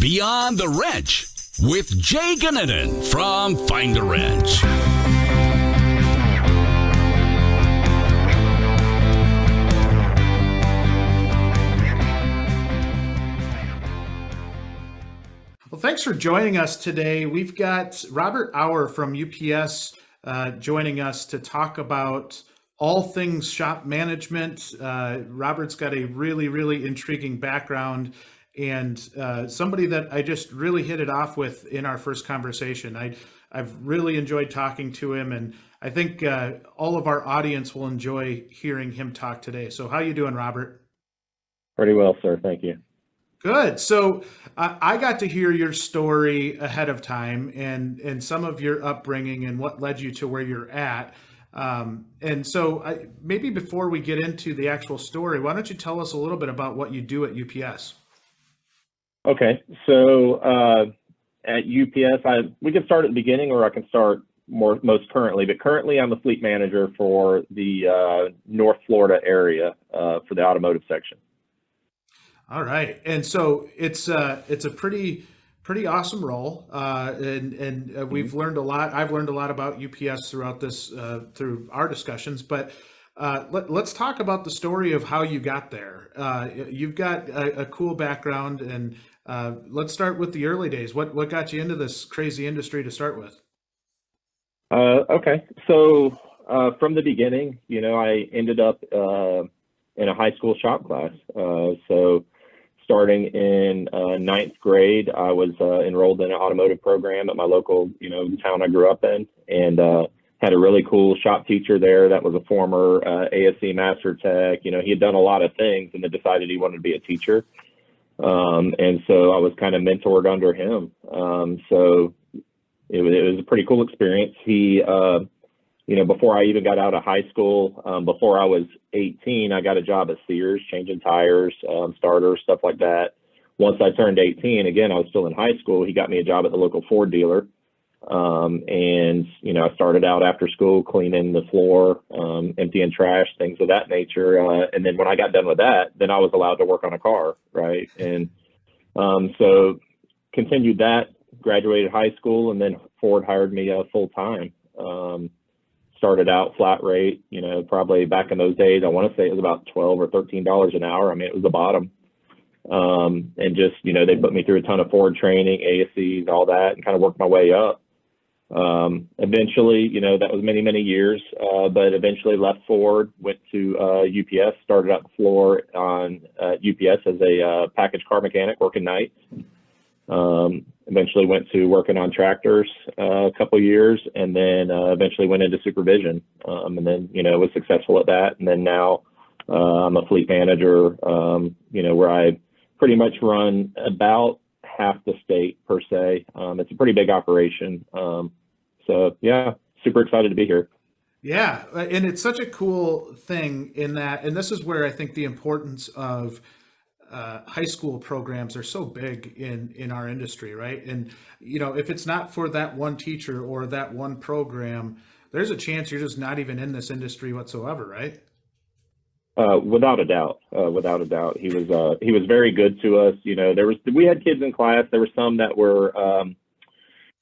Beyond the Wrench with Jay Goninen from Find a Wrench. Well, thanks for joining us today. We've got Robert Auer from UPS joining us to talk about all things shop management. Robert's got a really intriguing background and somebody that I just really hit it off with in our first conversation. I've really enjoyed talking to him, and I think all of our audience will enjoy hearing him talk today. So how you doing, Robert? Pretty well, sir. Thank you. Good. So I got to hear your story ahead of time and some of your upbringing and what led you to where you're at. And so maybe before we get into the actual story, why don't you tell us a little bit about what you do at UPS? Okay. So at UPS, we can start at the beginning or I can start most currently, but currently I'm the fleet manager for the North Florida area for the automotive section. All right, and so it's a pretty awesome role, and we've learned a lot. I've learned a lot about UPS throughout this through our discussions. But let's talk about the story of how you got there. You've got a cool background, and let's start with the early days. What got you into this crazy industry to start with? Okay, so from the beginning, I ended up in a high school shop class. So starting in ninth grade, I was enrolled in an automotive program at my local, town I grew up in, and had a really cool shop teacher there that was a former ASC master tech. He had done a lot of things and then decided he wanted to be a teacher. And so I was kind of mentored under him. So it was a pretty cool experience. He, before I even got out of high school, before I was 18, I got a job at Sears, changing tires, starters, stuff like that. Once I turned 18, again, I was still in high school. He got me a job at the local Ford dealer. And, I started out after school cleaning the floor, emptying trash, things of that nature. And then when I got done with that, then I was allowed to work on a car, right? And so continued that, graduated high school, and then Ford hired me full time. Started out flat rate, probably back in those days, I want to say it was about $12 or $13 an hour. I mean, it was the bottom. And just, they put me through a ton of Ford training, ASCs, all that, and kind of worked my way up. Eventually, that was many years, but eventually left Ford, went to UPS, started out the floor on UPS as a package car mechanic working nights. Eventually went to working on tractors a couple of years, and then eventually went into supervision, and then was successful at that. And then now I'm a fleet manager, where I pretty much run about half the state per se. It's a pretty big operation. So yeah, super excited to be here. Yeah, and it's such a cool thing in that, and this is where I think the importance of high school programs are so big in our industry, right? And if it's not for that one teacher or that one program, there's a chance you're just not even in this industry whatsoever, right? Without a doubt, he was very good to us. We had kids in class. There were some that were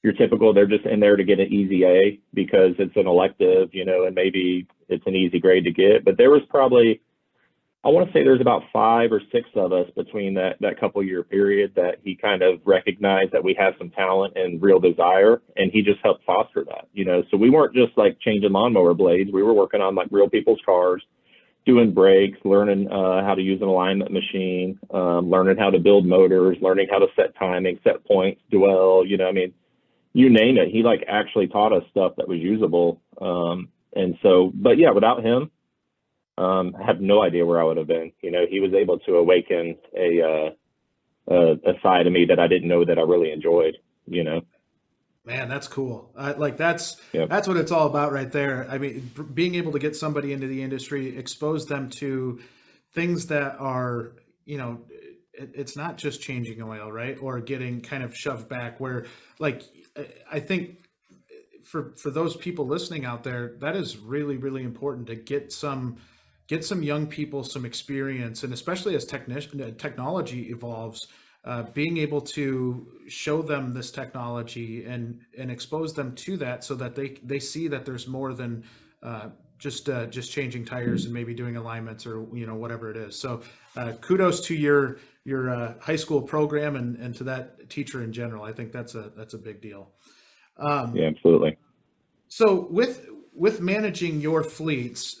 your typical. They're just in there to get an easy A because it's an elective, and maybe it's an easy grade to get. But there was probably, I want to say there's about 5 or 6 of us between that couple year period that he kind of recognized that we have some talent and real desire, and he just helped foster that, so we weren't just like changing lawnmower blades. We were working on like real people's cars, doing brakes, learning how to use an alignment machine, learning how to build motors, learning how to set timing, set points, dwell, you name it. He like actually taught us stuff that was usable. And so, but yeah, without him, I have no idea where I would have been. He was able to awaken a side of me that I didn't know that I really enjoyed. Man, that's cool. That's what it's all about right there. I mean, being able to get somebody into the industry, expose them to things that are, it's not just changing oil, right? Or getting kind of shoved back where, like, I think for those people listening out there, that is really important to get some young people some experience, and especially as technology evolves, being able to show them this technology and expose them to that so that they see that there's more than just changing tires and maybe doing alignments or whatever it is. So kudos to your high school program and to that teacher in general. I think that's a big deal. Yeah, absolutely. So with managing your fleets,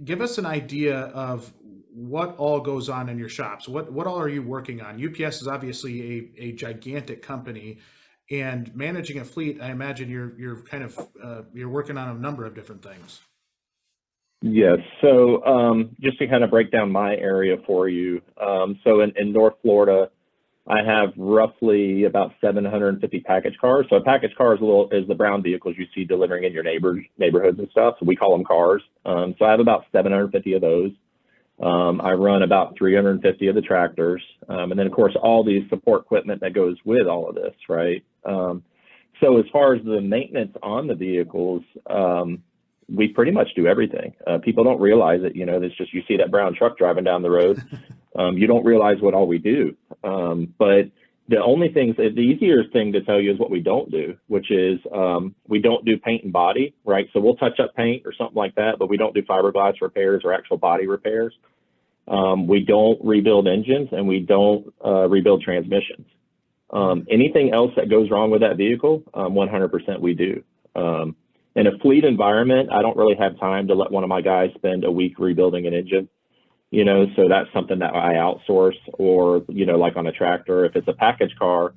give us an idea of what all goes on in your shops. What all are you working on? UPS is obviously a gigantic company, and managing a fleet, I imagine you're kind of you're working on a number of different things. Yes. So just to kind of break down my area for you. So in North Florida, I have roughly about 750 package cars. So a package car is the brown vehicles you see delivering in your neighborhoods and stuff. So we call them cars. So I have about 750 of those. I run about 350 of the tractors. And then of course, all the support equipment that goes with all of this, right? So as far as the maintenance on the vehicles, we pretty much do everything. People don't realize it, it's just, you see that brown truck driving down the road. You don't realize what all we do. But the only things, the easiest thing to tell you is what we don't do, which is we don't do paint and body, right? So we'll touch up paint or something like that, but we don't do fiberglass repairs or actual body repairs. We don't rebuild engines, and we don't rebuild transmissions. Anything else that goes wrong with that vehicle, 100% we do. In a fleet environment, I don't really have time to let one of my guys spend a week rebuilding an engine, so that's something that I outsource, or, like on a tractor. If it's a package car,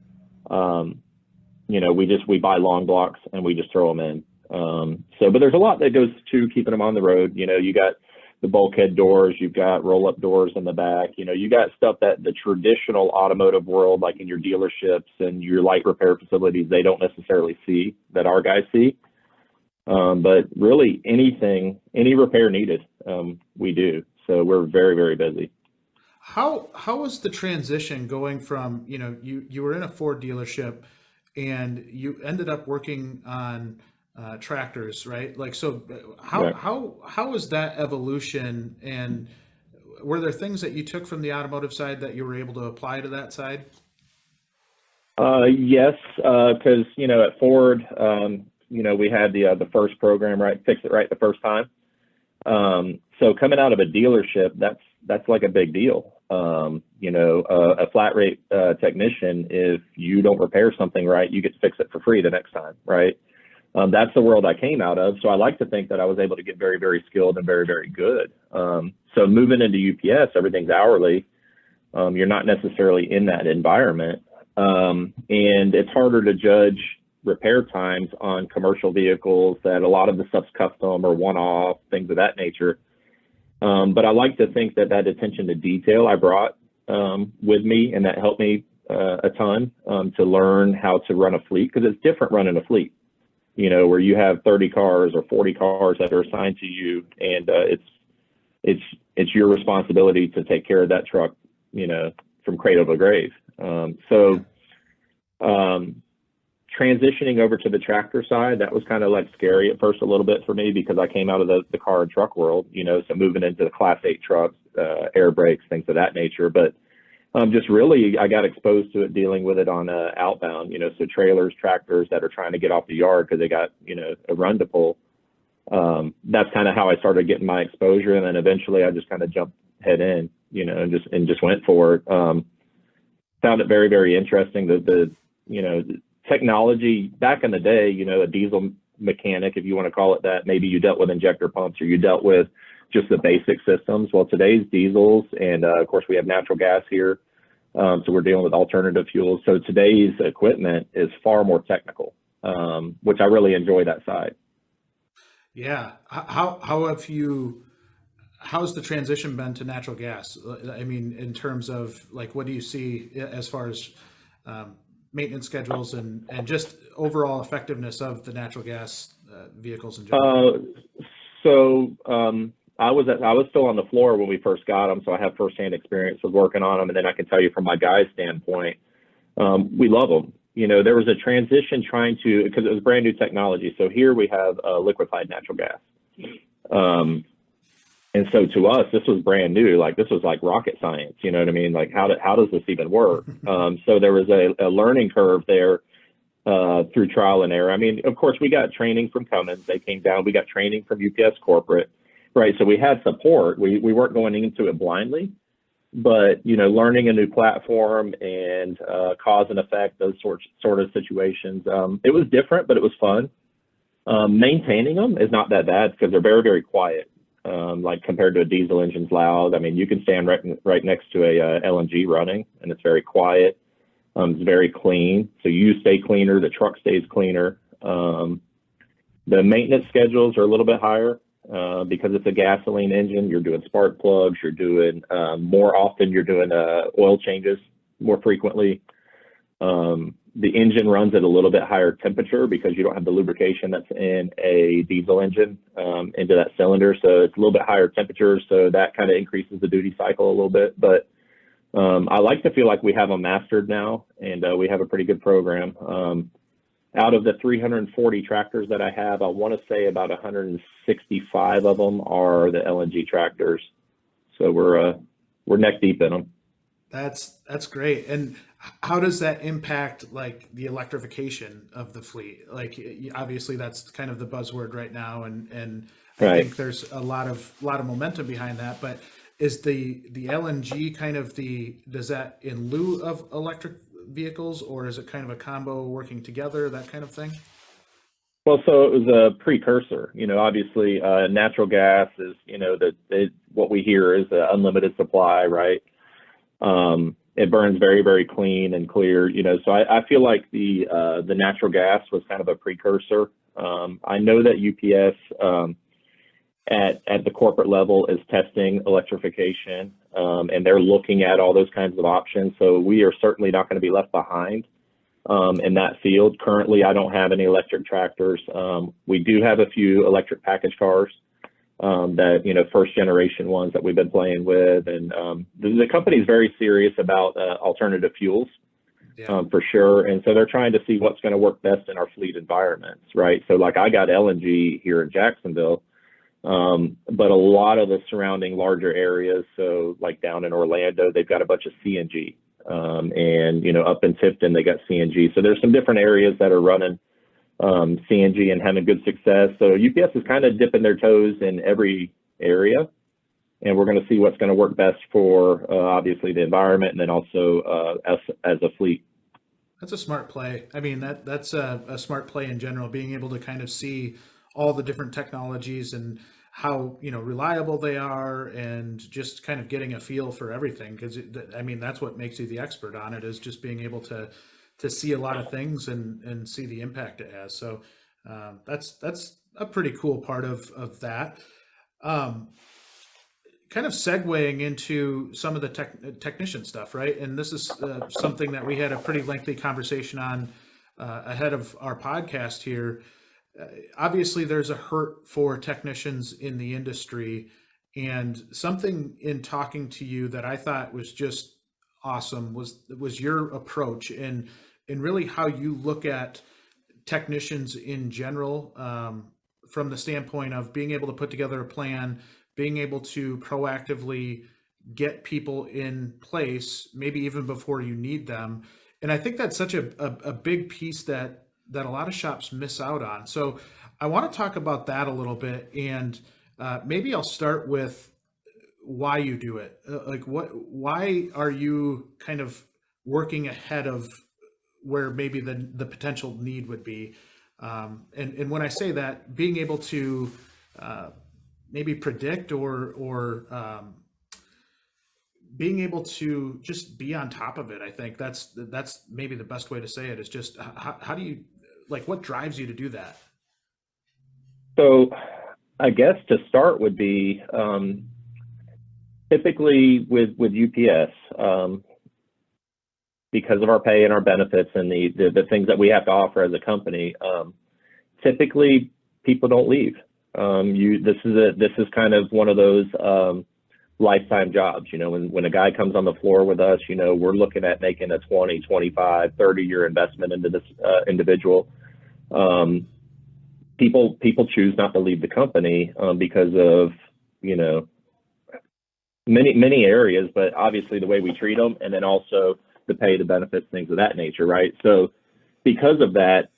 we buy long blocks and we just throw them in. But there's a lot that goes to keeping them on the road. You got the bulkhead doors, you've got roll-up doors in the back, you got stuff that the traditional automotive world, like in your dealerships and your light repair facilities, they don't necessarily see that our guys see. But really any repair needed, we do. So we're very, very busy. How was the transition going from, you were in a Ford dealership and you ended up working on tractors, right? Like, so how was that evolution, and were there things that you took from the automotive side that you were able to apply to that side? Yes, because, at Ford, we had the first program, right? Fix it right the first time. So coming out of a dealership, that's like a big deal. A flat rate technician, if you don't repair something right, you get to fix it for free the next time, right? That's the world I came out of. So I like to think that I was able to get very, very skilled and very, very good. So moving into UPS, everything's hourly. You're not necessarily in that environment. And it's harder to judge repair times on commercial vehicles, that a lot of the stuff's custom or one-off, things of that nature. But I like to think that attention to detail I brought with me, and that helped me a ton to learn how to run a fleet, because it's different running a fleet, where you have 30 cars or 40 cars that are assigned to you, and it's your responsibility to take care of that truck, from cradle to grave. Transitioning over to the tractor side, that was kind of like scary at first a little bit for me, because I came out of the car and truck world, so moving into the Class 8 trucks, air brakes, things of that nature. But just really, I got exposed to it dealing with it on outbound, so trailers, tractors that are trying to get off the yard because they got, a run to pull. That's kind of how I started getting my exposure. And then eventually I just kind of jumped head in, and just went for it. Found it very, very interesting. The technology back in the day, a diesel mechanic, if you want to call it that, maybe you dealt with injector pumps or you dealt with just the basic systems. Well, today's diesels, and of course we have natural gas here, so we're dealing with alternative fuels. So today's equipment is far more technical, which I really enjoy that side. Yeah. How's the transition been to natural gas? I mean, in terms of like, what do you see as far as maintenance schedules and just overall effectiveness of the natural gas vehicles in general? I was still on the floor when we first got them, so I have firsthand experience with working on them. And then I can tell you from my guy's standpoint, we love them. There was a transition because it was brand new technology. So here we have liquefied natural gas. And so to us, this was brand new. Like this was like rocket science. You know what I mean? Like how does this even work? So there was a learning curve there through trial and error. I mean, of course, we got training from Cummins. They came down. We got training from UPS corporate, right? So we had support. We weren't going into it blindly, but you know, learning a new platform and cause and effect, those sort of situations. It was different, but it was fun. Maintaining them is not that bad because they're very, very quiet. Like compared to a diesel engine's loud. I mean, you can stand right next to a LNG running, and it's very quiet. It's very clean, so you stay cleaner. The truck stays cleaner. The maintenance schedules are a little bit higher because it's a gasoline engine. You're doing spark plugs. You're doing more often. You're doing oil changes more frequently. The engine runs at a little bit higher temperature because you don't have the lubrication that's in a diesel engine into that cylinder. So it's a little bit higher temperature. So that kind of increases the duty cycle a little bit. But I like to feel like we have them mastered now, and we have a pretty good program. Out of the 340 tractors that I have, I want to say about 165 of them are the LNG tractors. So we're neck deep in them. That's great. And how does that impact like the electrification of the fleet? Like obviously that's kind of the buzzword right now, and I think there's a lot of momentum behind that. But is the LNG kind of does that in lieu of electric vehicles, or is it kind of a combo working together, that kind of thing? Well, so it was a precursor. You know, obviously natural gas is, you know, what we hear is an unlimited supply, right? It burns very, very clean and clear, you know, so I feel like the natural gas was kind of a precursor. I know that UPS at the corporate level is testing electrification, and they're looking at all those kinds of options. So we are certainly not going to be left behind in that field. Currently, I don't have any electric tractors. We do have a few electric package cars. That, you know, first generation ones that we've been playing with. And the company is very serious about alternative fuels, for sure. And so they're trying to see what's going to work best in our fleet environments, right? So like I got LNG here in Jacksonville, but a lot of the surrounding larger areas, so like down in Orlando, they've got a bunch of CNG. And, you know, up in Tipton, they got CNG. So there's some different areas that are running CNG and having good success. So UPS is kind of dipping their toes in every area, and we're going to see what's going to work best for obviously the environment, and then also us as a fleet. That's a smart play. I mean, that's a smart play in general, being able to kind of see all the different technologies and how, you know, reliable they are, and just kind of getting a feel for everything. Because I mean, that's what makes you the expert on it, is just being able to see a lot of things and see the impact it has. So that's a pretty cool part of that. Kind of segueing into some of the technician stuff, right? And this is something that we had a pretty lengthy conversation on ahead of our podcast here. Obviously, there's a hurt for technicians in the industry, and something in talking to you that I thought was just awesome was your approach and really how you look at technicians in general, from the standpoint of being able to put together a plan, being able to proactively get people in place, maybe even before you need them. And I think that's such a big piece that a lot of shops miss out on. So I want to talk about that a little bit, and maybe I'll start with why you do it. Why are you kind of working ahead of where maybe the potential need would be? And when I say that, being able to maybe predict or being able to just be on top of it, I think that's maybe the best way to say it, is just how do you, like, what drives you to do that? So I guess to start would be typically with UPS, because of our pay and our benefits and the things that we have to offer as a company, typically people don't leave. This is kind of one of those lifetime jobs. You know, when a guy comes on the floor with us, you know, we're looking at making a 20, 25, 30-year investment into this individual. People choose not to leave the company because of, you know, many areas, but obviously the way we treat them, and then also the pay, the benefits, things of that nature, right? So because of that,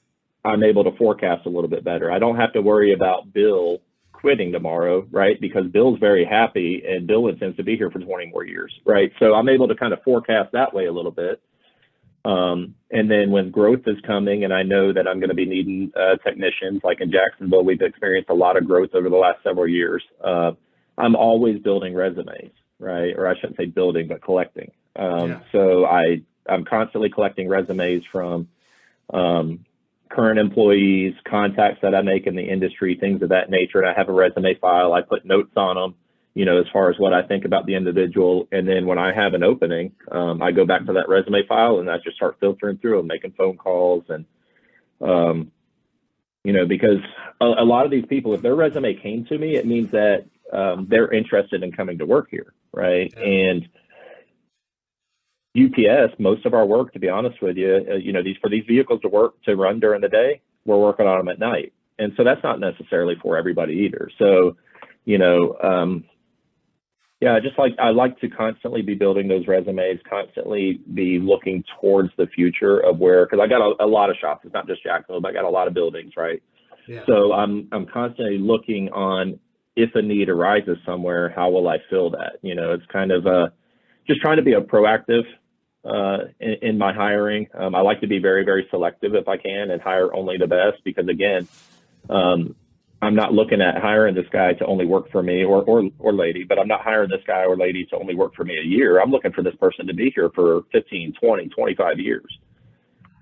I'm able to forecast a little bit better. I don't have to worry about Bill quitting tomorrow, right? Because Bill's very happy and Bill intends to be here for 20 more years, right? So I'm able to kind of forecast that way a little bit. And then when growth is coming and I know that I'm going to be needing technicians, like in Jacksonville, we've experienced a lot of growth over the last several years. I'm always building resumes, right? Or I shouldn't say building, but collecting. So I'm constantly collecting resumes from current employees, contacts that I make in the industry, things of that nature. And I have a resume file. I put notes on them, as far as what I think about the individual. And then when I have an opening, I go back to that resume file and I just start filtering through them, making phone calls. And, because a lot of these people, if their resume came to me, it means that they're interested in coming to work here, right? And UPS, most of our work, to be honest with you, for these vehicles to run during the day, we're working on them at night. And so that's not necessarily for everybody either. So, I like to constantly be building those resumes, constantly be looking towards the future of because I got a lot of shops. It's not just Jacksonville, but I got a lot of buildings, right? Yeah. So I'm constantly looking on if a need arises somewhere, how will I fill that? It's kind of just trying to be a proactive in my hiring. I like to be very, very selective if I can and hire only the best because, again, I'm not looking at hiring this guy to only work for me or lady, but I'm not hiring this guy or lady to only work for me a year. I'm looking for this person to be here for 15, 20, 25 years.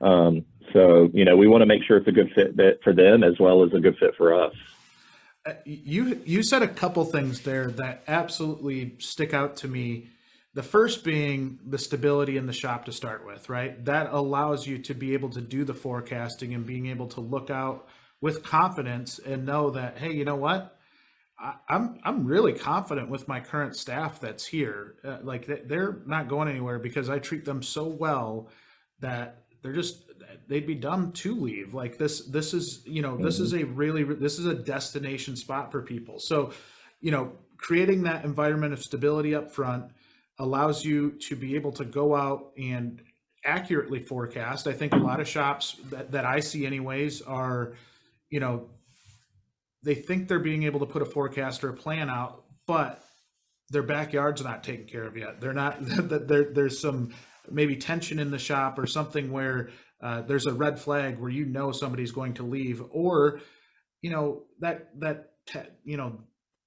We want to make sure it's a good fit for them as well as a good fit for us. You said a couple things there that absolutely stick out to me. The first being the stability in the shop to start with, right? That allows you to be able to do the forecasting and being able to look out with confidence and know that, hey, you know what? I'm really confident with my current staff that's here. They're not going anywhere because I treat them so well that they'd be dumb to leave. Like this is, this is a destination spot for people. So, creating that environment of stability up front allows you to be able to go out and accurately forecast. I think a lot of shops that I see anyways are, they think they're being able to put a forecast or a plan out, but their backyard's not taken care of yet. They're not, there's some maybe tension in the shop or something where there's a red flag where somebody's going to leave, or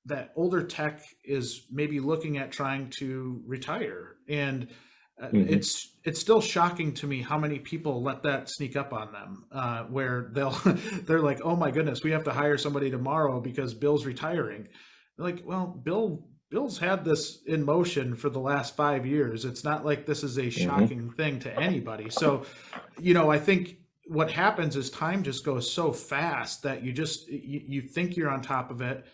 that older tech is maybe looking at trying to retire, and it's still shocking to me how many people let that sneak up on them, where they're like, oh my goodness, we have to hire somebody tomorrow because Bill's retiring. They're like, well, Bill's had this in motion for the last 5 years. It's not like this is a shocking thing to anybody. So, I think what happens is time just goes so fast that you think you're on top of it,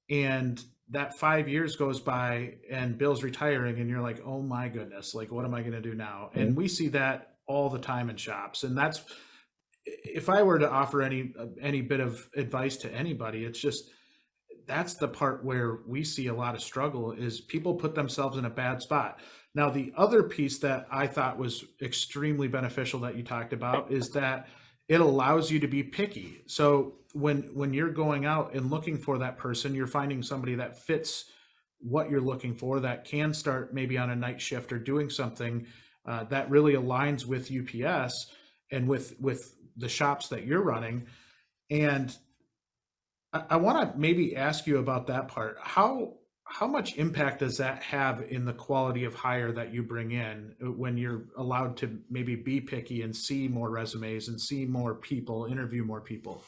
and that 5 years goes by and Bill's retiring and you're like, oh my goodness, like, what am I going to do now? And we see that all the time in shops. And that's, if I were to offer any bit of advice to anybody, it's just, that's the part where we see a lot of struggle is people put themselves in a bad spot. Now, the other piece that I thought was extremely beneficial that you talked about is that it allows you to be picky. So when you're going out and looking for that person, you're finding somebody that fits what you're looking for, that can start maybe on a night shift or doing something that really aligns with UPS and with the shops that you're running. And I want to maybe ask you about that part. How much impact does that have in the quality of hire that you bring in when you're allowed to maybe be picky and see more resumes and see more people, interview more people?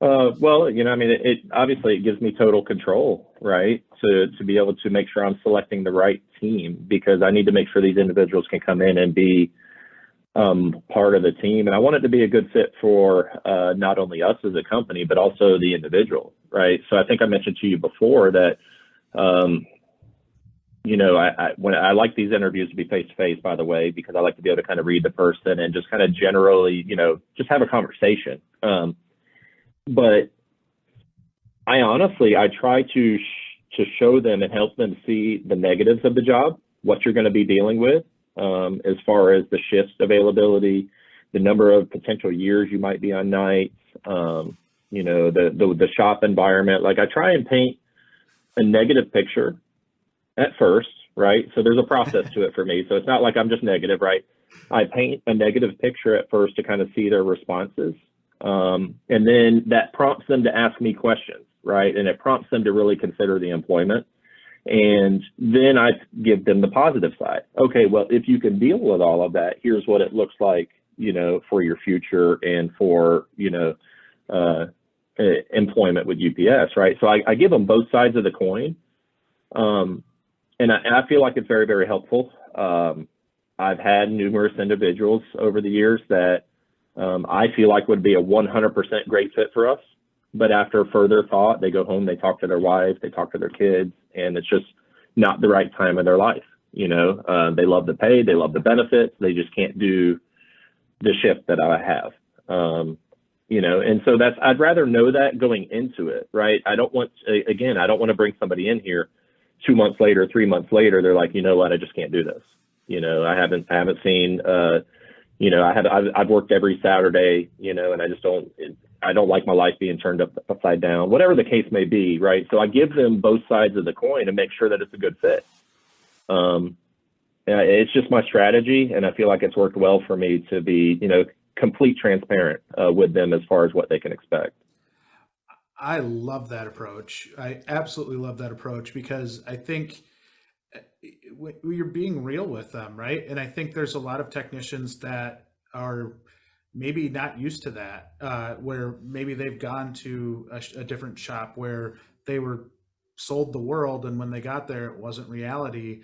It obviously it gives me total control, right? To be able to make sure I'm selecting the right team, because I need to make sure these individuals can come in and be part of the team. And I want it to be a good fit for not only us as a company, but also the individual, right? So I think I mentioned to you before that, when I like these interviews to be face-to-face, by the way, because I like to be able to kind of read the person and just kind of generally, just have a conversation. But I try to to show them and help them see the negatives of the job, what you're going to be dealing with, as far as the shifts availability, the number of potential years you might be on nights, you know, the shop environment. Like I try and paint a negative picture at first, right? So there's a process to it for me. So it's not like I'm just negative, right? I paint a negative picture at first to kind of see their responses. And then that prompts them to ask me questions, right? And it prompts them to really consider the employment. And then I give them the positive side. Okay, well, if you can deal with all of that, here's what it looks like, you know, for your future and for, you know, employment with UPS, right? So I give them both sides of the coin. And I feel like it's very, very helpful. I've had numerous individuals over the years that I feel like would be a 100% great fit for us. But after further thought, they go home, they talk to their wife, they talk to their kids, and it's just not the right time of their life. You know, they love the pay, they love the benefits, they just can't do the shift that I have. You know, and so I'd rather know that going into it, right? I don't want to bring somebody in here 2 months later, 3 months later, they're like, you know what, I just can't do this. You know, I haven't seen, you know, I've worked every Saturday, you know, and I don't like my life being turned upside down, whatever the case may be, right? So I give them both sides of the coin and make sure that it's a good fit. It's just my strategy, and I feel like it's worked well for me to be, you know, complete transparent with them as far as what they can expect. I love that approach. I absolutely love that approach because I think you're being real with them, right? And I think there's a lot of technicians that are maybe not used to that, where maybe they've gone to a different shop where they were sold the world, and when they got there, it wasn't reality.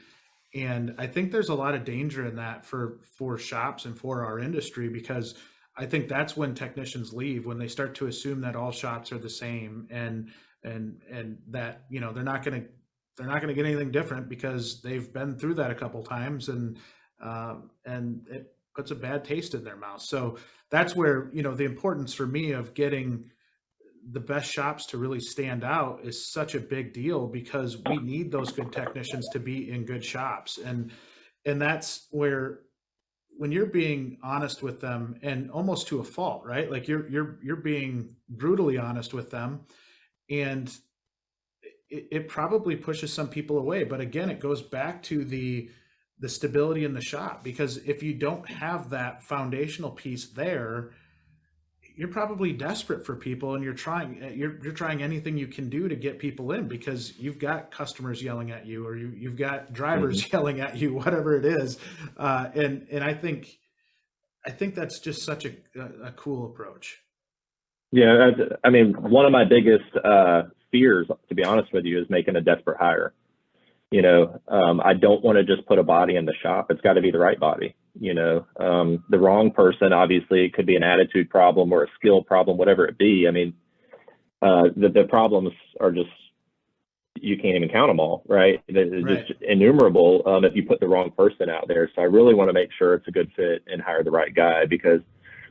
And I think there's a lot of danger in that for shops and for our industry, because I think that's when technicians leave, when they start to assume that all shops are the same, and that, you know, they're not going to get anything different because they've been through that a couple times, and it puts a bad taste in their mouth. So that's where, you know, the importance for me of getting the best shops to really stand out is such a big deal, because we need those good technicians to be in good shops. And that's where, when you're being honest with them, and almost to a fault, right? Like you're being brutally honest with them, and it probably pushes some people away. But again, it goes back to the stability in the shop, because if you don't have that foundational piece there, you're probably desperate for people, and you're trying anything you can do to get people in, because you've got customers yelling at you, or you've got drivers yelling at you, whatever it is. And I think that's just such a cool approach. Yeah, I mean, one of my biggest fears, to be honest with you, is making a desperate hire. You know, I don't want to just put a body in the shop. It's got to be the right body. You know, the wrong person, obviously, it could be an attitude problem or a skill problem, whatever it be. I mean, the problems are just, you can't even count them all, right? They're just innumerable if you put the wrong person out there. So I really want to make sure it's a good fit and hire the right guy, because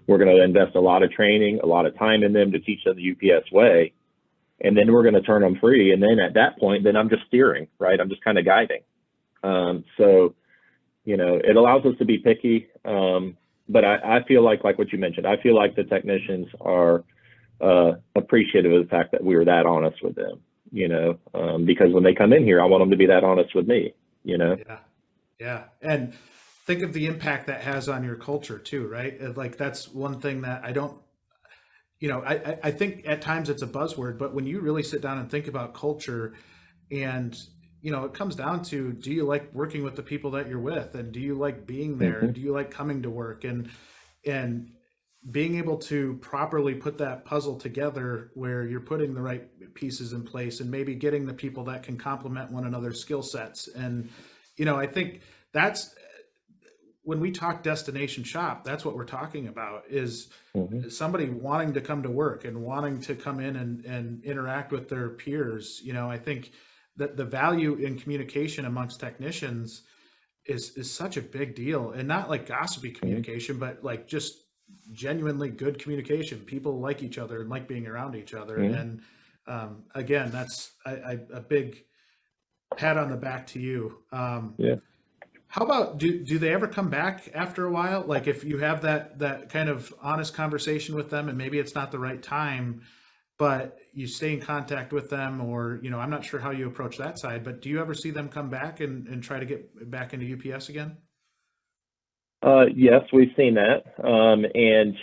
we're going to invest a lot of training, a lot of time in them to teach them the UPS way. And then we're going to turn them free. And then at that point, then I'm just steering, right? I'm just kind of guiding. So, you know, it allows us to be picky. But I feel like what you mentioned, I feel like the technicians are appreciative of the fact that we were that honest with them, you know, because when they come in here, I want them to be that honest with me, you know? Yeah. And think of the impact that has on your culture too, right? Like, that's one thing that I don't, you know, I think at times it's a buzzword, but when you really sit down and think about culture, and, you know, it comes down to, do you like working with the people that you're with? And do you like being there? And do you like coming to work? And being able to properly put that puzzle together, where you're putting the right pieces in place, and maybe getting the people that can complement one another's skill sets. And, you know, I think that's, when we talk destination shop, that's what we're talking about, is somebody wanting to come to work and wanting to come in and interact with their peers. You know, I think that the value in communication amongst technicians is such a big deal, and not like gossipy communication, but like just genuinely good communication. People like each other and like being around each other. And again, that's a big pat on the back to you. Yeah. How about do they ever come back after a while? Like if you have that kind of honest conversation with them, and maybe it's not the right time, but you stay in contact with them, or I'm not sure how you approach that side, but do you ever see them come back and try to get back into UPS again? Yes, we've seen that. And,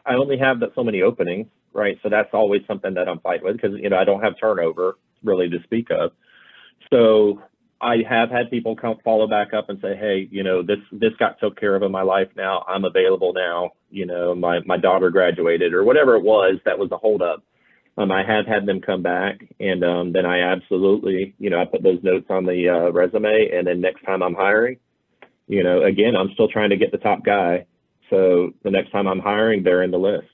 I only have so many openings, right? So that's always something that I'm fighting with because, I don't have turnover really to speak of. So I have had people come follow back up and say, hey, this got took care of in my life now. I'm available now. My daughter graduated or whatever it was that was a holdup. I have had them come back, and then I absolutely, I put those notes on the resume, and then next time I'm hiring, again, I'm still trying to get the top guy. So the next time I'm hiring, they're in the list.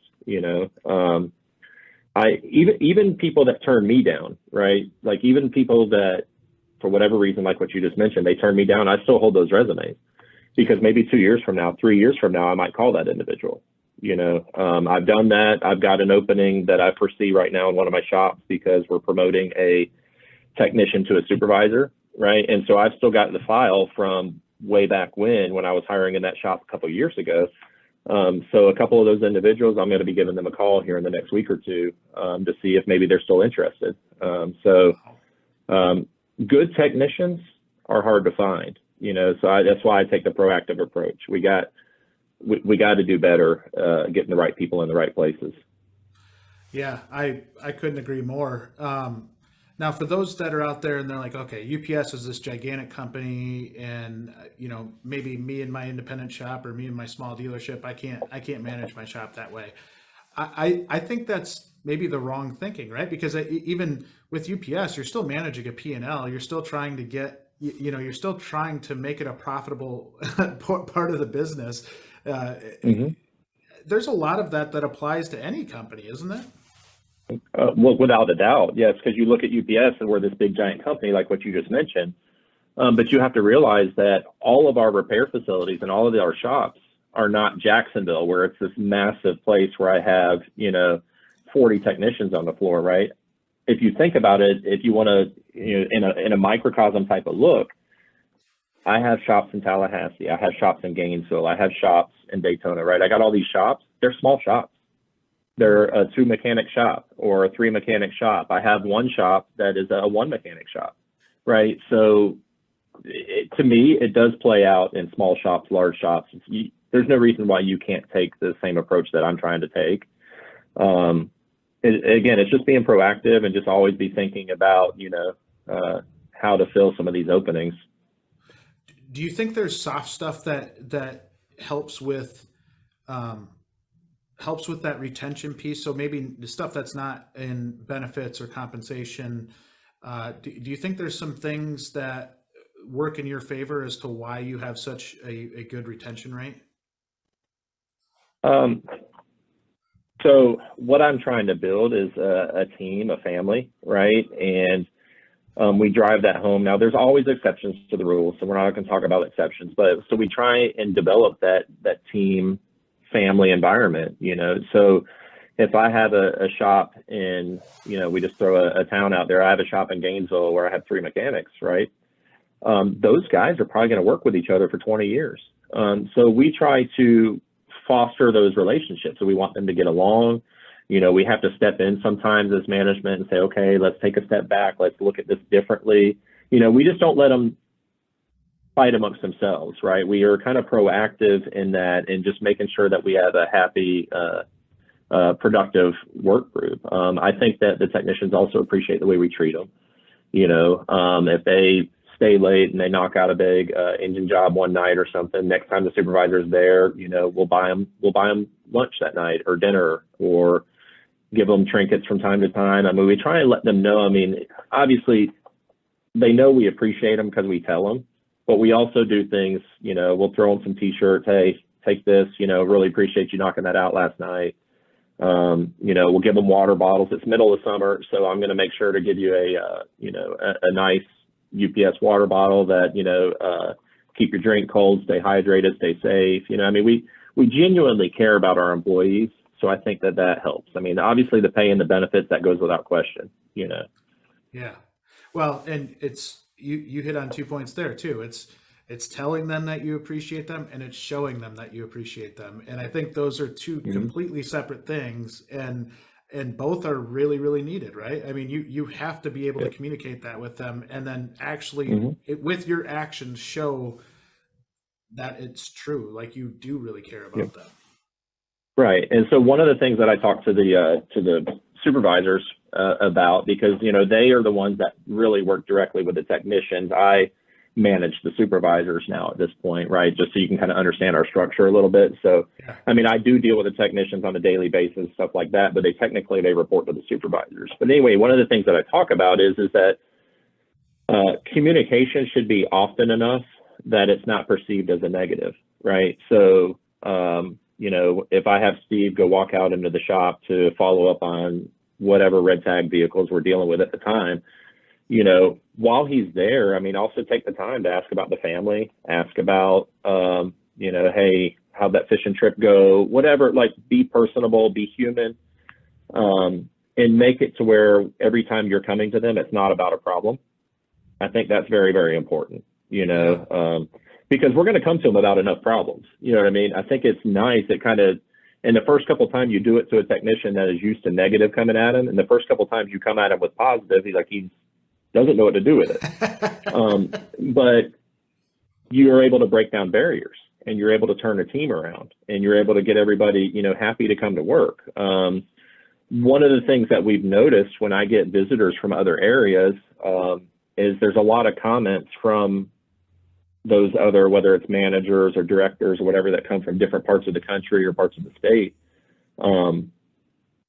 I even people that turn me down, right? Like even people that, for whatever reason, like what you just mentioned, they turn me down. I still hold those resumes because maybe 2 years from now, 3 years from now, I might call that individual. I've done that. I've got an opening that I foresee right now in one of my shops because we're promoting a technician to a supervisor, right? And so I've still got the file from way back when I was hiring in that shop a couple of years ago. So a couple of those individuals, I'm going to be giving them a call here in the next week or two to see if maybe they're still interested. Good technicians are hard to find, so that's why I take the proactive approach. We got to do better getting the right people in the right places. Yeah, I couldn't agree more. Now, for those that are out there and they're like, okay, UPS is this gigantic company, and maybe me and my independent shop or me and my small dealership, I can't manage my shop that way. I think that's maybe the wrong thinking, right? Because even with UPS, you're still managing a P&L. You're still trying to get, you're still trying to make it a profitable part of the business. Mm-hmm. There's a lot of that applies to any company, isn't it? Well, without a doubt, yes, because you look at UPS and we're this big giant company like what you just mentioned. But you have to realize that all of our repair facilities and all of our shops are not Jacksonville, where it's this massive place where I have, 40 technicians on the floor, right? If you think about it, if you want to, in a microcosm type of look, I have shops in Tallahassee, I have shops in Gainesville, I have shops in Daytona, right? I got all these shops. They're small shops. They're a 2 mechanic shop or a 3 mechanic shop. I have one shop that is a 1 mechanic shop, right? So to me, it does play out in small shops, large shops. There's no reason why you can't take the same approach that I'm trying to take. Again, it's just being proactive and just always be thinking about, how to fill some of these openings. Do you think there's soft stuff that helps with that retention piece? So maybe the stuff that's not in benefits or compensation. Do you think there's some things that work in your favor as to why you have such a good retention rate? So what I'm trying to build is a team, a family, right? And we drive that home. Now, there's always exceptions to the rules, so we're not going to talk about exceptions. But so we try and develop that team, family environment. So if I have a shop in, we just throw a town out there. I have a shop in Gainesville where I have 3 mechanics, right? Those guys are probably going to work with each other for 20 years. So we try to foster those relationships. So we want them to get along. We have to step in sometimes as management and say, okay, let's take a step back. Let's look at this differently. We just don't let them fight amongst themselves, right? We are kind of proactive in that and just making sure that we have a happy, productive work group. I think that the technicians also appreciate the way we treat them. If they stay late and they knock out a big engine job one night or something, next time the supervisor's there, we'll buy them lunch that night or dinner, or give them trinkets from time to time. I mean, we try and let them know. I mean, obviously they know we appreciate them because we tell them, but we also do things, we'll throw them some t-shirts. Hey, take this, really appreciate you knocking that out last night. We'll give them water bottles. It's middle of summer, so I'm going to make sure to give you a nice UPS water bottle that, keep your drink cold, stay hydrated, stay safe. I mean, we genuinely care about our employees. So I think that helps. I mean, obviously the pay and the benefits, that goes without question, Yeah. Well, and you hit on 2 points there too. It's telling them that you appreciate them, and it's showing them that you appreciate them. And I think those are two Mhm. completely separate things, and both are really, really needed, right? I mean, you have to be able to Yep. communicate that with them, and then actually Mhm. with your actions show that it's true, like you do really care Yep. about them. Right. And so one of the things that I talk to the supervisors about, because they are the ones that really work directly with the technicians. I manage the supervisors now at this point, right? Just so you can kind of understand our structure a little bit. So, Yeah. I mean, I do deal with the technicians on a daily basis, stuff like that, but they report to the supervisors. But anyway, one of the things that I talk about is that communication should be often enough that it's not perceived as a negative, right? So, if I have Steve go walk out into the shop to follow up on whatever red tag vehicles we're dealing with at the time, while he's there, I mean, also take the time to ask about the family, ask about, hey, how'd that fishing trip go? Whatever, like be personable, be human, and make it to where every time you're coming to them, it's not about a problem. I think that's very, very important, because we're going to come to them about enough problems. You know what I mean? I think it's nice. It kind of, and the first couple of times you do it to a technician that is used to negative coming at him, and the first couple of times you come at him with positive, he doesn't know what to do with it. But you are able to break down barriers, and you're able to turn a team around, and you're able to get everybody, happy to come to work. One of the things that we've noticed when I get visitors from other areas is there's a lot of comments from those other, whether it's managers or directors or whatever, that come from different parts of the country or parts of the state.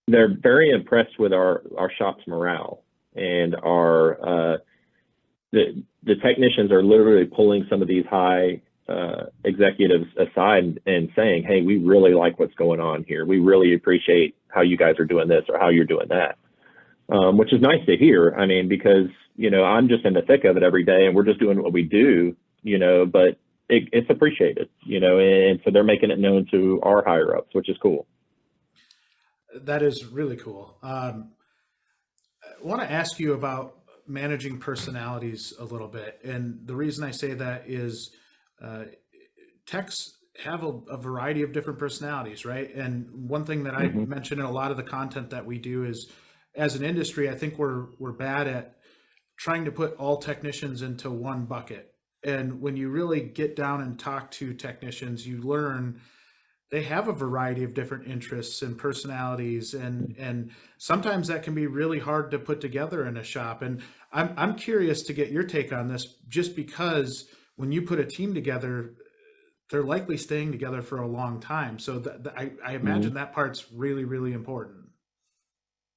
They're very impressed with our shop's morale, and the technicians are literally pulling some of these high executives aside and saying, hey, we really like what's going on here. We really appreciate how you guys are doing this or how you're doing that, which is nice to hear. I mean, because, I'm just in the thick of it every day, and we're just doing what we do, but it's appreciated, and so they're making it known to our higher ups, which is cool. That is really cool. I want to ask you about managing personalities a little bit. And the reason I say that is techs have a variety of different personalities, right? And one thing that I Mm-hmm. mention in a lot of the content that we do is, as an industry, I think we're bad at trying to put all technicians into one bucket. And when you really get down and talk to technicians, you learn they have a variety of different interests and personalities, and sometimes that can be really hard to put together in a shop. And I'm curious to get your take on this, just because when you put a team together, they're likely staying together for a long time. So I Mm-hmm. imagine that part's really, really important.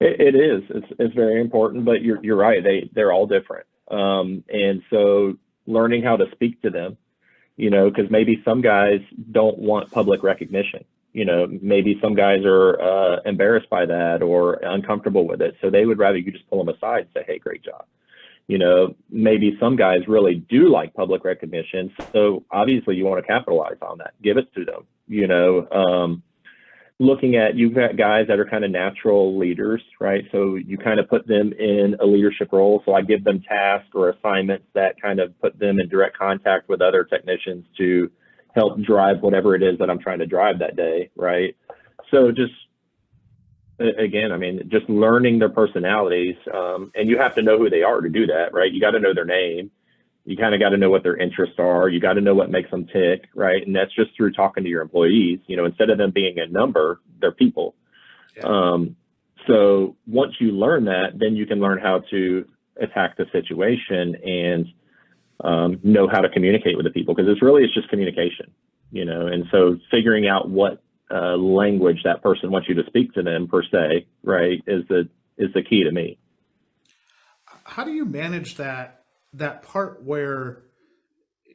It is. It's very important, but you're right. They're all different. And so learning how to speak to them, because maybe some guys don't want public recognition. Maybe some guys are embarrassed by that or uncomfortable with it. So they would rather you just pull them aside and say, hey, great job. Maybe some guys really do like public recognition. So obviously you want to capitalize on that, give it to them, looking at, you've got guys that are kind of natural leaders, right? So you kind of put them in a leadership role. So I give them tasks or assignments that kind of put them in direct contact with other technicians to help drive whatever it is that I'm trying to drive that day, right? So just, again, I mean, just learning their personalities, and you have to know who they are to do that, right? You got to know their name. You kind of got to know what their interests are. You got to know what makes them tick, right? And that's just through talking to your employees. Instead of them being a number, they're people. Yeah. So once you learn that, then you can learn how to attack the situation and know how to communicate with the people, because it's just communication, And so figuring out what language that person wants you to speak to them, per se, right, is the key to me. How do you manage that part where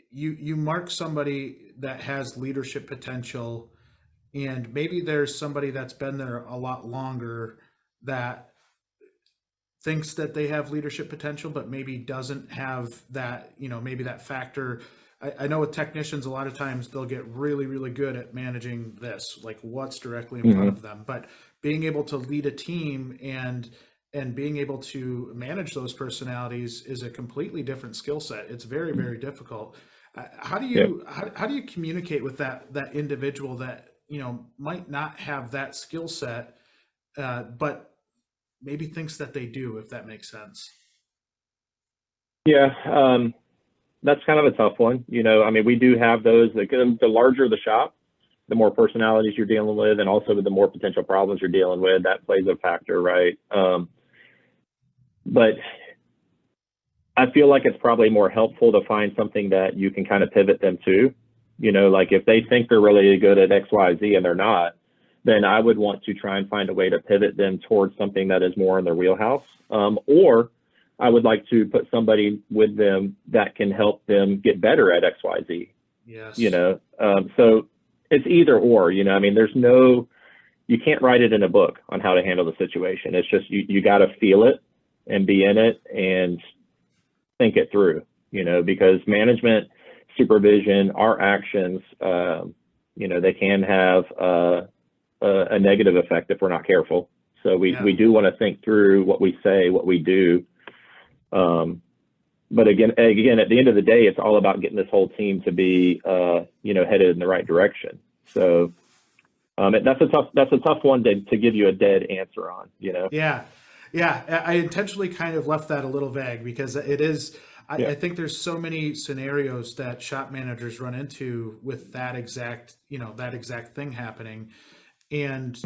you mark somebody that has leadership potential, and maybe there's somebody that's been there a lot longer that thinks that they have leadership potential, but maybe doesn't have that, maybe that factor. I know with technicians, a lot of times they'll get really, really good at managing this, like what's directly in front Mm-hmm. of them, but being able to lead a team and being able to manage those personalities is a completely different skill set. It's very, very difficult. How do Yeah. you how do you communicate with that individual that might not have that skill set, but maybe thinks that they do, if that makes sense? Yeah. That's kind of a tough one. I mean, we do have those. The larger the shop, the more personalities you're dealing with, and also the more potential problems you're dealing with. That plays a factor, right? But I feel like it's probably more helpful to find something that you can kind of pivot them to. Like if they think they're really good at X, Y, Z and they're not, then I would want to try and find a way to pivot them towards something that is more in their wheelhouse. Or I would like to put somebody with them that can help them get better at X, Y, Z. Yes. So it's either or. I mean, you can't write it in a book on how to handle the situation. It's just you got to feel it and be in it and think it through. Because management, supervision, our actions, they can have a negative effect if we're not careful. So we do want to think through what we say, what we do. But again, at the end of the day, it's all about getting this whole team to be, headed in the right direction. So that's a tough one to give you a dead answer on. Yeah. I intentionally kind of left that a little vague because it is. I think there's so many scenarios that shop managers run into with that exact thing happening. And,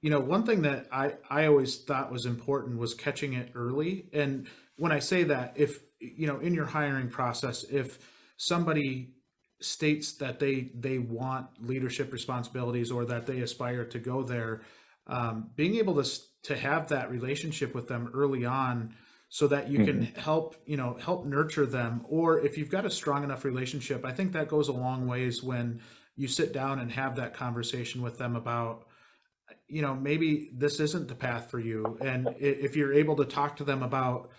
one thing that I always thought was important was catching it early. And when I say that, if, in your hiring process, if somebody states that they want leadership responsibilities or that they aspire to go there, being able to have that relationship with them early on so that you can help nurture them. Or if you've got a strong enough relationship, I think that goes a long ways when you sit down and have that conversation with them about, maybe this isn't the path for you. And if you're able to talk to them about,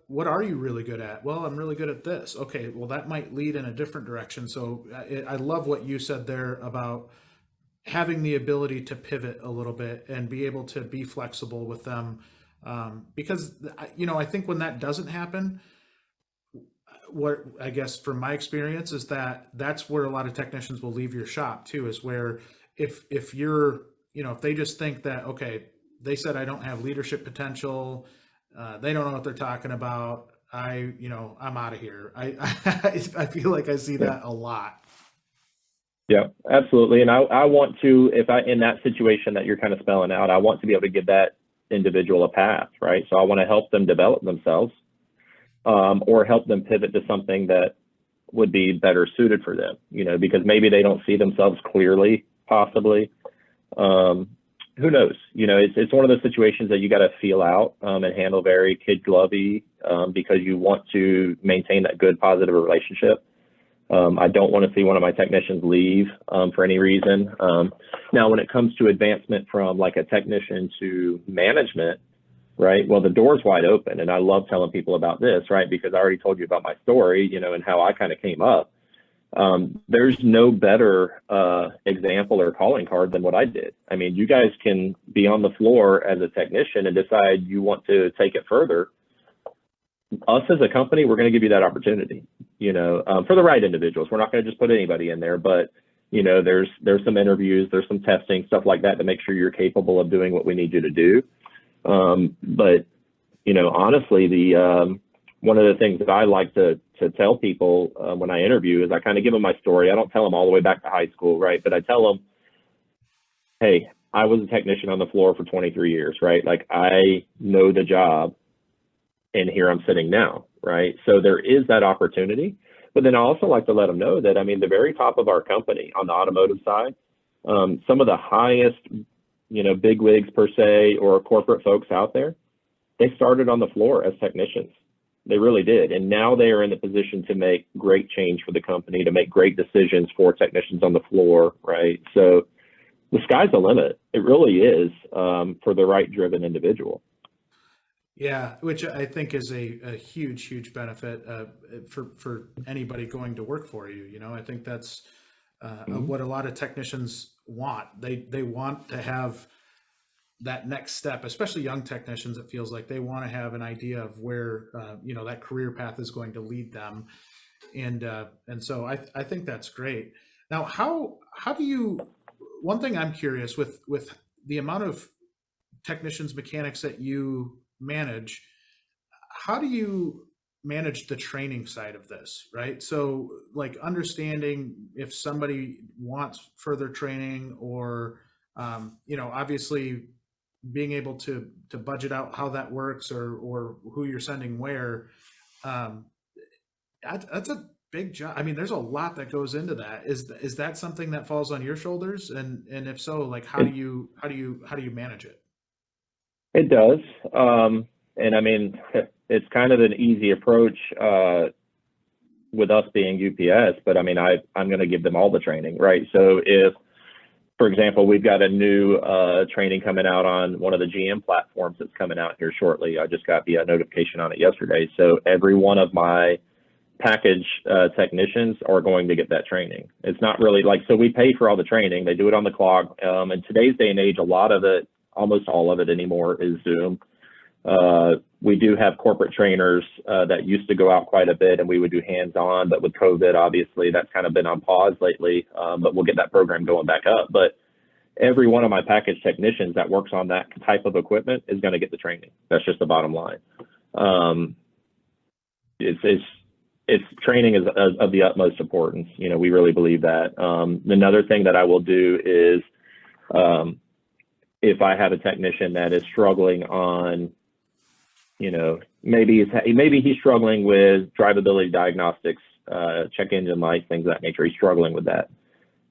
what are you really good at? Well, I'm really good at this. Okay, well, that might lead in a different direction. So I love what you said there about having the ability to pivot a little bit and be able to be flexible with them. Because, I think when that doesn't happen, what I guess from my experience is that's where a lot of technicians will leave your shop too, is where if you're, if they just think that, okay, they said I don't have leadership potential, they don't know what they're talking about, I'm out of here. I feel like I see that a lot. Yeah, absolutely. And I want to, in that situation that you're kind of spelling out, I want to be able to give that individual a path, right? So I want to help them develop themselves, or help them pivot to something that would be better suited for them, because maybe they don't see themselves clearly, possibly. Who knows? It's one of those situations that you got to feel out and handle very kid glovey, because you want to maintain that good, positive relationship. I don't want to see one of my technicians leave for any reason. Now, when it comes to advancement from like a technician to management, right? Well, the door's wide open, and I love telling people about this, right? Because I already told you about my story, and how I kind of came up. There's no better example or calling card than what I did. I mean, you guys can be on the floor as a technician and decide you want to take it further. Us as a company, we're going to give you that opportunity, for the right individuals. We're not going to just put anybody in there, but, there's some interviews, there's some testing, stuff like that to make sure you're capable of doing what we need you to do. But, honestly, one of the things that I like to tell people when I interview is I kind of give them my story. I don't tell them all the way back to high school, right? But I tell them, hey, I was a technician on the floor for 23 years, right? Like I know the job. And here I'm sitting now, right? So there is that opportunity. But then I also like to let them know that, I mean, the very top of our company on the automotive side, some of the highest, big wigs per se, or corporate folks out there, they started on the floor as technicians. They really did. And now they are in the position to make great change for the company, to make great decisions for technicians on the floor, right? So the sky's the limit. It really is, for the right driven individual. Yeah, which I think is a huge, huge benefit for anybody going to work for you. I think that's what a lot of technicians want. They want to have that next step, especially young technicians. It feels like they want to have an idea of where that career path is going to lead them, and so I think that's great. Now, how do you? One thing I'm curious with the amount of technicians, mechanics that you manage, how do you manage the training side of this, right? So like understanding if somebody wants further training or, obviously being able to budget out how that works or who you're sending where, um, that's a big job. I mean, there's a lot that goes into that. Is that something that falls on your shoulders? And if so, like, how do you manage it? It does. And I mean, it's kind of an easy approach with us being UPS, but I mean, I'm going to give them all the training, right? So if, for example, we've got a new training coming out on one of the GM platforms that's coming out here shortly. I just got the notification on it yesterday. So every one of my package technicians are going to get that training. It's not really like, so we pay for all the training. They do it on the clock. In today's day and age, a lot of it, almost all of it anymore, is Zoom. We do have corporate trainers that used to go out quite a bit and we would do hands-on, but with COVID, obviously that's kind of been on pause lately, but we'll get that program going back up. But every one of my package technicians that works on that type of equipment is going to get the training. That's just the bottom line. It's training is of the utmost importance. We really believe that. Another thing that I will do is if I have a technician that is struggling on, maybe he's struggling with drivability diagnostics, check engine lights, things of that nature. He's struggling with that.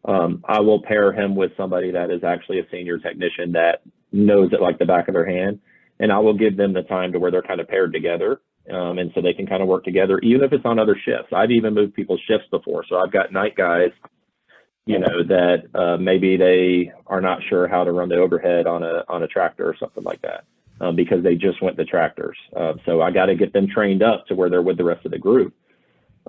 I will pair him with somebody that is actually a senior technician that knows it like the back of their hand, and I will give them the time to where they're kind of paired together. And so they can kind of work together, even if it's on other shifts. I've even moved people's shifts before. So I've got night guys, that maybe they are not sure how to run the overhead on a tractor or something like that, because they just went to tractors. So I got to get them trained up to where they're with the rest of the group.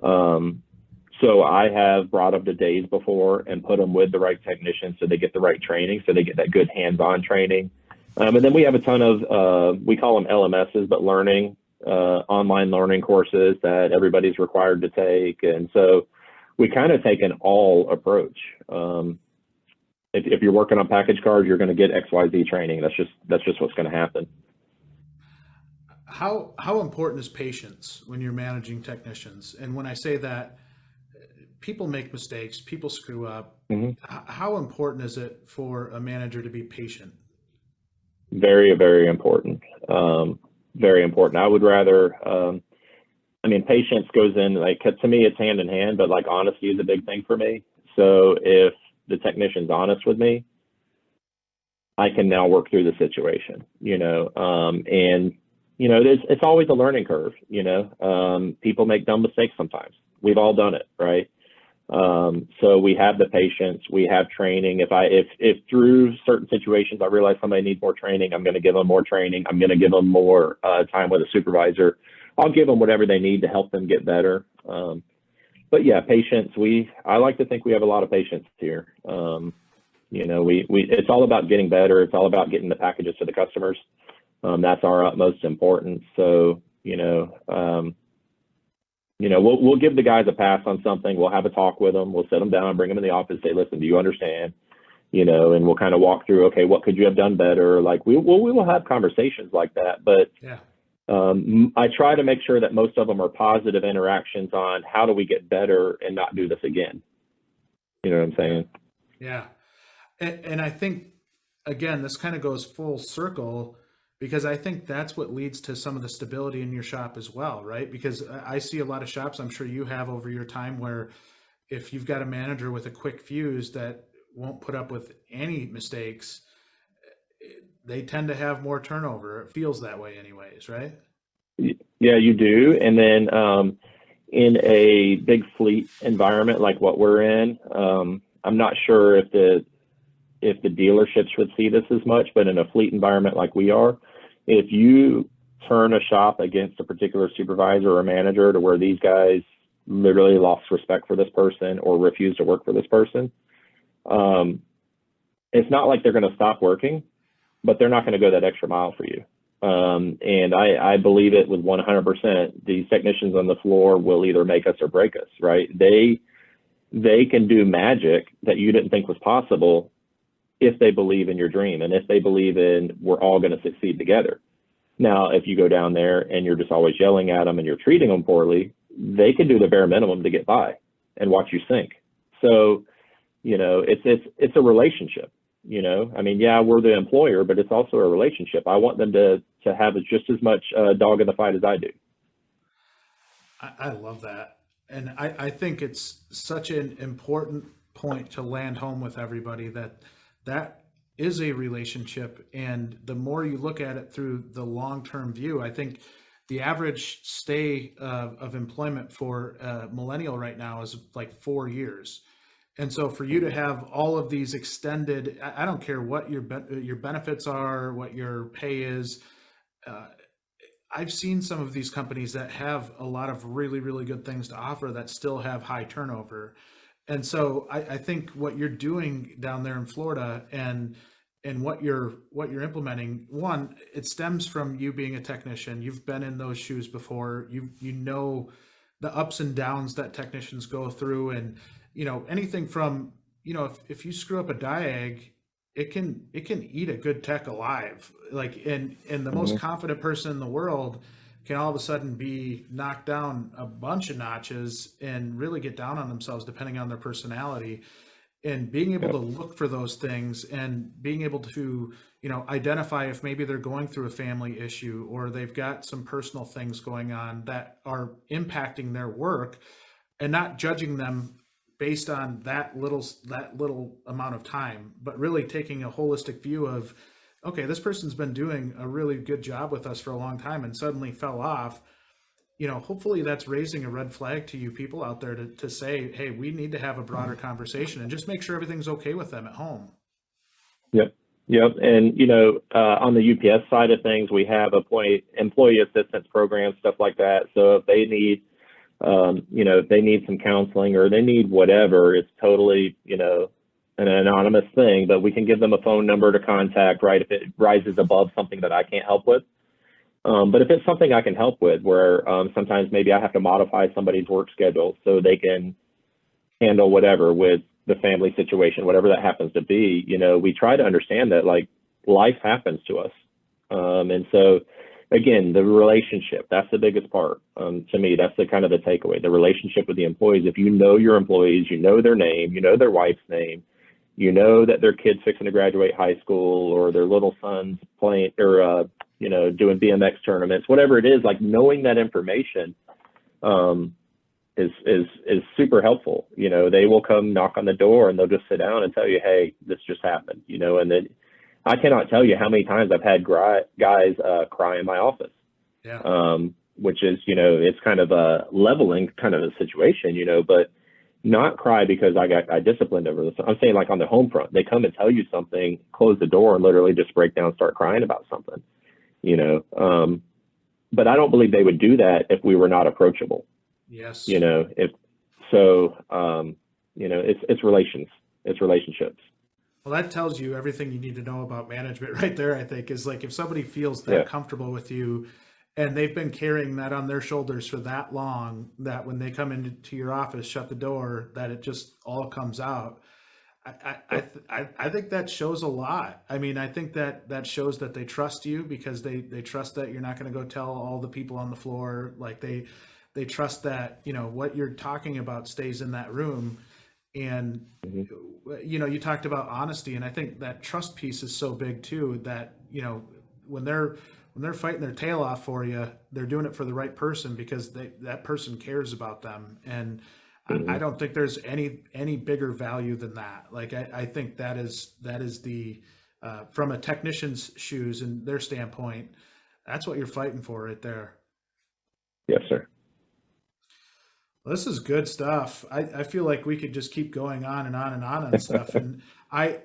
So I have brought up the days before and put them with the right technicians so they get the right training, so they get that good hands-on training. And then we have a ton of, we call them LMSs, but online learning courses that everybody's required to take. And so we kind of take an all approach. If you're working on package cars, you're going to get XYZ training. That's just what's going to happen. How important is patience when you're managing technicians? And when I say that, people make mistakes, people screw up. Mm-hmm. How important is it for a manager to be patient? Very, very important. Very important. I would rather, patience goes in, like, to me, it's hand in hand, but like honesty is a big thing for me. So if the technician's honest with me, I can now work through the situation, it's always a learning curve, people make dumb mistakes sometimes. We've all done it, right? So we have the patience, we have training. If through certain situations I realize somebody needs more training, I'm going to give them more training. I'm going to give them more time with a supervisor. I'll give them whatever they need to help them get better. But yeah, patience. I like to think we have a lot of patience here. It's all about getting better. It's all about getting the packages to the customers. That's our utmost importance. So, we'll give the guys a pass on something. We'll have a talk with them. We'll sit them down, bring them in the office, say, listen, do you understand? And we'll kind of walk through, okay, what could you have done better? Like we will have conversations like that, but yeah. I try to make sure that most of them are positive interactions on how do we get better and not do this again. You know what I'm saying? Yeah. And I think, again, this kind of goes full circle, because I think that's what leads to some of the stability in your shop as well, right? Because I see a lot of shops, I'm sure you have over your time, where if you've got a manager with a quick fuse that won't put up with any mistakes, they tend to have more turnover. It feels that way anyways, right? Yeah, you do. And then in a big fleet environment like what we're in, I'm not sure if the dealerships would see this as much, but in a fleet environment like we are, if you turn a shop against a particular supervisor or manager to where these guys literally lost respect for this person or refused to work for this person, it's not like they're going to stop working, but they're not going to go that extra mile for you. And I believe it with 100%. These technicians on the floor will either make us or break us, right? They can do magic that you didn't think was possible if they believe in your dream and if they believe in we're all going to succeed together. Now, if you go down there and you're just always yelling at them and you're treating them poorly, they can do the bare minimum to get by and watch you sink. So, it's a relationship. I mean, yeah, we're the employer, but it's also a relationship. I want them to have just as much dog in the fight as I do. I love that. And I think it's such an important point to land home with everybody that is a relationship. And the more you look at it through the long-term view, I think the average stay of employment for a millennial right now is like 4 years. And so for you to have all of these extended, I don't care what your benefits are, what your pay is. I've seen some of these companies that have a lot of really, really good things to offer that still have high turnover. And so I think what you're doing down there in Florida and what you're implementing, one, it stems from you being a technician. You've been in those shoes before. You know the ups and downs that technicians go through, and anything from if you screw up a jayg, it can eat a good tech alive. Like and the most confident person in the world can all of a sudden be knocked down a bunch of notches and really get down on themselves depending on their personality. And being able to look for those things and being able to, identify if maybe they're going through a family issue or they've got some personal things going on that are impacting their work, and not judging them based on that little amount of time, but really taking a holistic view of, okay, this person's been doing a really good job with us for a long time and suddenly fell off. Hopefully that's raising a red flag to you people out there to say, hey, we need to have a broader conversation and just make sure everything's okay with them at home. Yep. And, on the UPS side of things, we have employee assistance programs, stuff like that. So if they need, if they need some counseling or they need whatever, it's totally, an anonymous thing, but we can give them a phone number to contact, right? If it rises above something that I can't help with. But if it's something I can help with, where sometimes maybe I have to modify somebody's work schedule so they can handle whatever with the family situation, whatever that happens to be, we try to understand that like life happens to us. And so, again, the relationship, that's the biggest part. To me, that's the kind of the takeaway, the relationship with the employees. If you know your employees, you know their name, you know their wife's name, you know that their kid's fixing to graduate high school or their little son's playing or, doing BMX tournaments, whatever it is, like knowing that information is super helpful. They will come knock on the door and they'll just sit down and tell you, hey, this just happened, and then I cannot tell you how many times I've had guys cry in my office, which is, it's kind of a leveling kind of a situation, but not cry because I disciplined over this. I'm saying like on the home front, they come and tell you something, close the door and literally just break down, start crying about something. But I don't believe they would do that if we were not approachable. Yes. It's relationships. Well, that tells you everything you need to know about management right there, I think, is like if somebody feels that comfortable with you and they've been carrying that on their shoulders for that long, that when they come into your office, shut the door, that it just all comes out. I think that shows a lot. I mean, I think that shows that they trust you because they trust that you're not going to go tell all the people on the floor. Like they trust that, what you're talking about stays in that room. And, you talked about honesty, and I think that trust piece is so big too, that, when they're fighting their tail off for you, they're doing it for the right person because that person cares about them. And I don't think there's any bigger value than that. Like, I think that is the, from a technician's shoes and their standpoint, that's what you're fighting for right there. Yes, sir. Well, this is good stuff. I feel like we could just keep going on and on and on and stuff. And I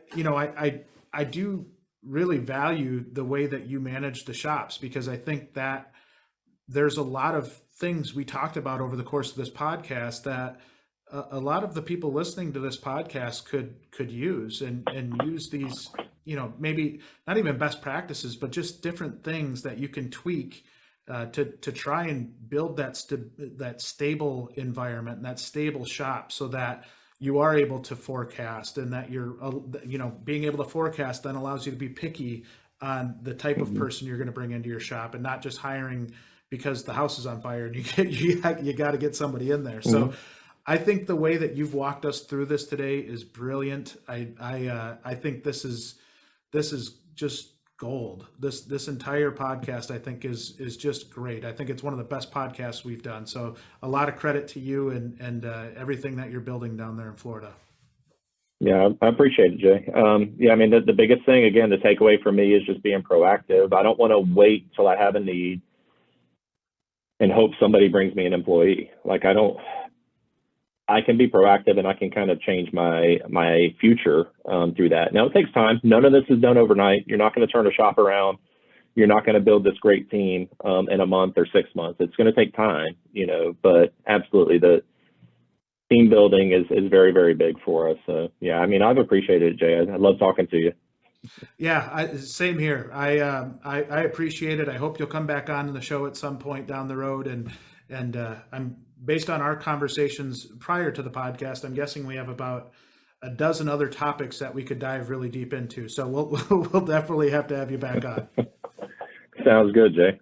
do really value the way that you manage the shops, because I think that there's a lot of things we talked about over the course of this podcast that a lot of the people listening to this podcast could use and use these, maybe not even best practices, but just different things that you can tweak to try and build that stable environment and that stable shop, so that you are able to forecast, and that you're being able to forecast then allows you to be picky on the type of person you're going to bring into your shop, and not just hiring because the house is on fire and you got to get somebody in there. So I think the way that you've walked us through this today is brilliant. I think this is just gold. This entire podcast, I think, is just great. I think it's one of the best podcasts we've done. So a lot of credit to you and everything that you're building down there in Florida. Yeah, I appreciate it, Jay. Yeah, I mean, the biggest thing, again, the takeaway for me is just being proactive. I don't want to wait till I have a need and hope somebody brings me an employee. Like, I can be proactive, and I can kind of change my future through that. Now, it takes time. None of this is done overnight. You're not going to turn a shop around. You're not going to build this great team in a month or 6 months. It's going to take time, but absolutely the team building is very, very big for us. So yeah, I mean, I've appreciated it, Jay. I love talking to you. Yeah, same here. I appreciate it. I hope you'll come back on the show at some point down the road. And I'm based on our conversations prior to the podcast, I'm guessing we have about a dozen other topics that we could dive really deep into. So we'll definitely have to have you back on. Sounds good, Jay.